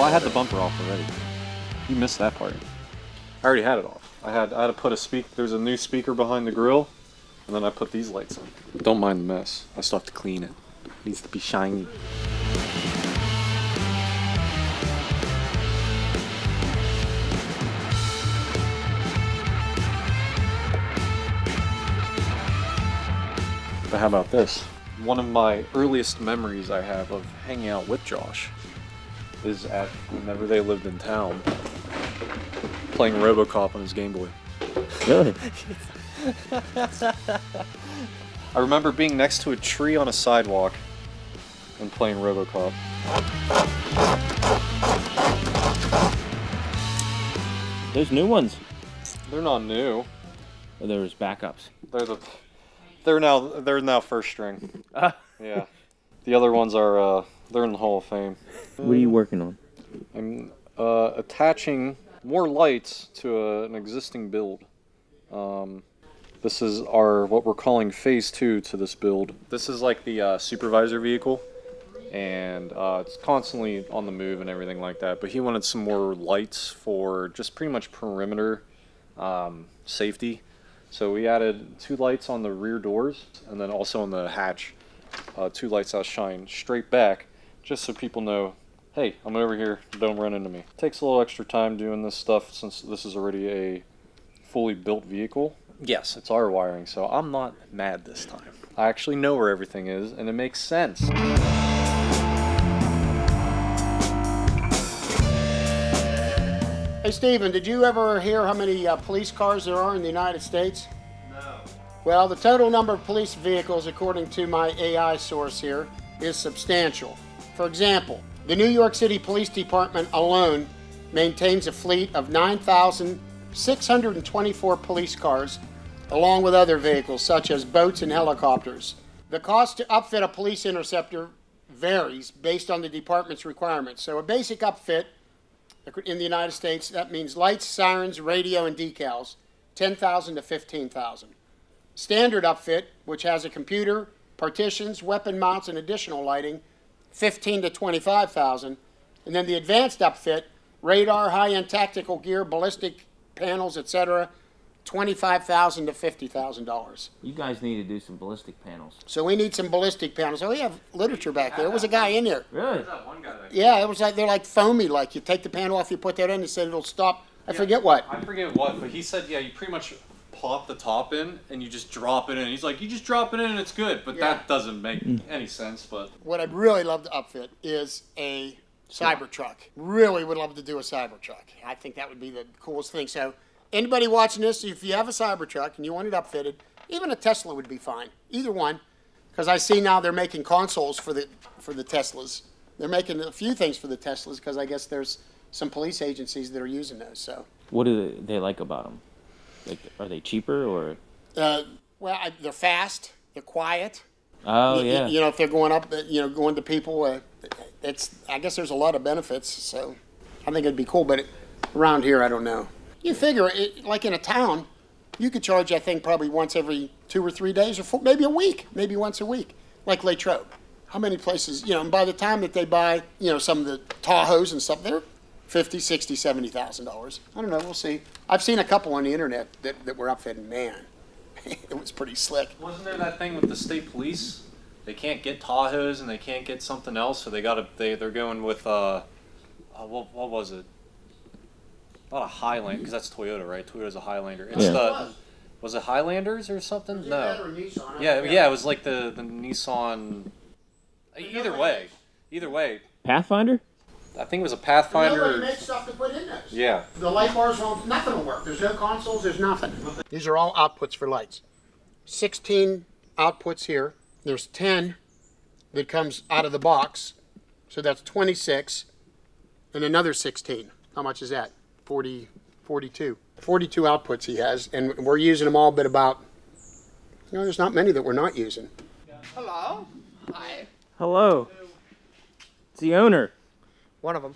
I had the bumper off already. You missed that part. I already had it off. I had to put a speaker. There's a new speaker behind the grill, and then I put these lights on. Don't mind the mess. I still have to clean it. It needs to be shiny. But how about this? One of my earliest memories I have of hanging out with Josh is at whenever they lived in town, playing RoboCop on his Game Boy. Really? I remember being next to a tree on a sidewalk and playing RoboCop. There's new ones. They're not new. Oh, there was backups. They're now first string. Yeah. The other ones are they're in the Hall of Fame. What are you working on? I'm attaching more lights to an existing build. This is what we're calling phase 2 to this build. This is like the supervisor vehicle, and it's constantly on the move and everything like that. But he wanted some more lights for just pretty much perimeter safety. So we added 2 lights on the rear doors, and then also on the hatch, 2 lights that shine straight back, just so people know, hey, I'm over here, don't run into me. It takes a little extra time doing this stuff since this is already a fully built vehicle. Yes, it's our wiring, so I'm not mad this time. I actually know where everything is, and it makes sense. Hey, Stephen, did you ever hear how many police cars there are in the United States? No. Well, the total number of police vehicles, according to my AI source here, is substantial. For example, the New York City Police Department alone maintains a fleet of 9,624 police cars, along with other vehicles such as boats and helicopters. The cost to upfit a police interceptor varies based on the department's requirements. So a basic upfit in the United States, that means lights, sirens, radio, and decals, $10,000 to $15,000. Standard upfit, which has a computer, partitions, weapon mounts, and additional lighting, $15,000 to $25,000. And then the advanced upfit, radar, high-end tactical gear, ballistic panels, etc., $25,000 to $50,000. You guys need to do some ballistic panels. So we need some ballistic panels. So we have literature back there. There was a guy in there. Really? There's that one guy that Yeah, it was like they're like foamy. Like you take the panel off, you put that in, and said it'll stop. I forget what. I forget what, but he said, yeah, you pretty much pop the top in and you just drop it in. He's like, you just drop it in and it's good, but that doesn't make any sense. But What I'd really love to upfit is a Cybertruck. Really would love to do a Cybertruck. I think that would be the coolest thing. So anybody watching this, if you have a Cybertruck and you want it upfitted, even a Tesla would be fine. Either one, because I see now they're making consoles for the Teslas. They're making a few things for the Teslas because I guess there's some police agencies that are using those. So What do they like about them? Like, are they cheaper or? they're fast, they're quiet. Oh, yeah. You know, if they're going up, going to people, I guess there's a lot of benefits. So I think it'd be cool, but around here, I don't know. You figure, like in a town, you could charge, I think, probably once every 2 or 3 days, or maybe a week, maybe once a week, like Latrobe. How many places, and by the time that they buy, some of the Tahoes and stuff, they're $50,000, $60,000, $70,000. I don't know, we'll see. I've seen a couple on the internet that were upfitted, man. It was pretty slick. wasn't there that thing with the state police? They can't get Tahoes and they can't get something else, so they're going with what was it? Not a Highlander, because that's Toyota, right? Toyota's a Highlander. It's was it Highlanders or something? Was it No. that or Nissan? Yeah, it was like the Nissan. Either way. Pathfinder? I think it was a Pathfinder. Nobody makes stuff to put in those. Yeah. The light bars won't, nothing will work. There's no consoles, there's nothing. These are all outputs for lights. 16 outputs here. There's 10 that comes out of the box. So that's 26. And another 16. How much is that? 42. 42 outputs he has. And we're using them all but about, there's not many that we're not using. Hello. Hi. Hello. It's the owner. One of them.